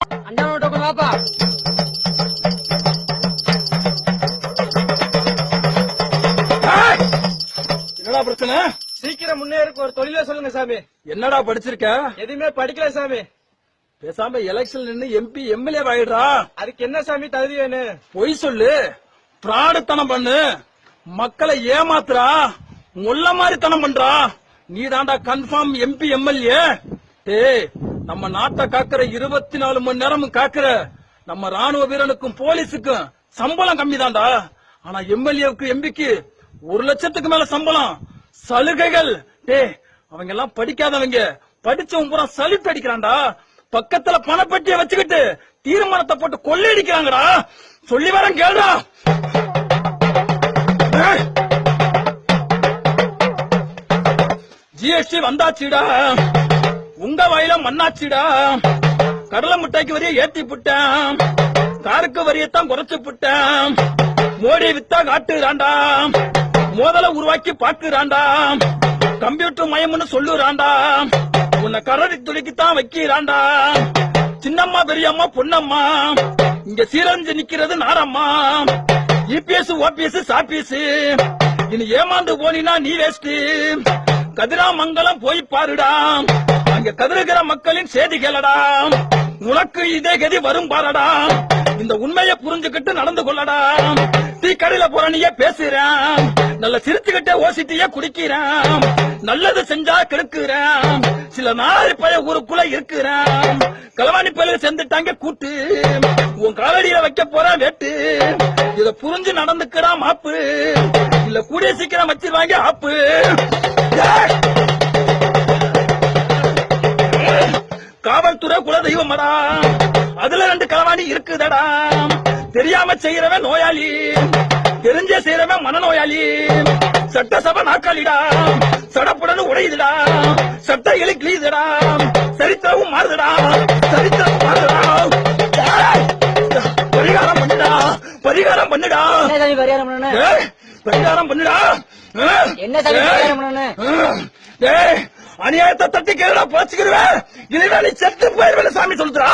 அண்ணா வாப்பா. என்னடா பிரச்சனை? சீக்கிரம் முன்னேறக்கு ஒரு தொழில சொல்லுங்க சாமி. என்னடா படிச்சிருக்க? எதுவுமே படிக்கல சாமி. பேசாம எலெக்ஷன் நின்னு எம்பி எம்எல்ஏ ஆயிடுறா. அதுக்கு என்ன சாமி தகுதி வேணும்? பொய் சொல்லு, பிராடுத்தனம் பண்ணு, மக்களை ஏமாத்துறா, முள்ள மாதிரி தனம் பண்றா. நீ தாண்டா கன்ஃபார்ம் எம்பி எம்எல்ஏ. டேய், நம்ம நாட்டை காக்குற 24 மணி நேரமும் காக்குற நம்ம ராணுவ வீரனுக்கும் போலீஸுக்கும் சம்பளம் கம்மி தான்டா. ஆனா எம்எல்ஏவுக்கு எம்பிக்கு 1 லட்சத்துக்கு மேல சம்பளம், சலுகைகள். டேய், அவங்க எல்லாம் படிக்காதவங்க, படிச்சவங்க பூரா சலிப்பு அடிக்கிறான்டா. பக்கத்துல பணப்பட்டிய வச்சுக்கிட்டு தீர்மானத்தை போட்டு கொள்ளையடிக்கிறாங்கடா. சொல்லி வரேன் கேளுடா. ஜிஎஸ்டி வந்தாச்சுடா, உங்க வயல மண்ணாச்சுடா. கடலை மிட்டாய்க்கு வரிய ஏத்தி புட்டேன், காருக்கு வரியத்தான் குறைச்சு புட்டேன். மோடி வித்தா காட்டுறாண்டா, மோதல உருவாக்கி பாக்குறாண்டா. கம்ப்யூட்டர் மயம்னு சொல்லுறாண்டா, உன்னை கரடி துடிக்குத்தான் வைக்கிறாண்டா. சின்னம்மா பெரியம்மா பொன்னம்மா, இங்க சீரஞ்சு நிக்கிறது நாரம்மா. இபிஎஸ் ஓபிஎஸ் சாபிஎஸ், இனி ஏமாந்து போனா நீ வேஸ்ட். கதிராமங்கலம் போய் பாருடா, அங்க கதிருகிற மக்களின் செய்தி கேளடா. உனக்கு இதே கதி வரும் பாரடா. இந்த உண்மையை புரிஞ்சுக்கிட்டு நடந்து கொள்ளடா. டீ கடையில போற நீயே பேசுறேன், நல்ல சிரிச்சுக்கிட்டே ஓசிட்டியே குடிக்கிறேன். நல்லது செஞ்சா கெடுக்கிறேன், சில நாளை பய ஊருக்குள்ள இருக்கிறேன். களவாணி பயில சேர்ந்துட்டாங்க கூட்டு, உன் காலடியில வைக்க போற வேட்டு. இத புரிஞ்சு நடந்துக்கிறா மாப்பு, இல்ல கூடிய சீக்கிரம் வச்சிருவாங்க ஆப்பு. காவல்துறை குல தெய்வமடா, அதுல 2 களவாணி இருக்குதடா. தெரியாம செய்யறவன் நோயாளி, தெரிஞ்ச செய்யறவன் மனநோயாளி. சட்டசபை நாக்காளிடா, சடப்புடனு உடையுதுடா, சட்ட எலி கிளியுதுடா. சரித்திரமும் மாறுதுடா, சரித்திரமும் மாறுதுடா. பரிகாரம் பண்ணுடா, பரிகாரம் பண்ணுடா, பரிகாரம் பண்ணு. பரிகாரம் பண்ணுடா. என்ன சாமி பரிகாரம் பண்ணு? அநியாயத்தை தட்டி கேளுடா, போச்சுக்கிடுவேன். இனிமே நீ செத்து போயிருவேன் சாமி சொல்லுறா.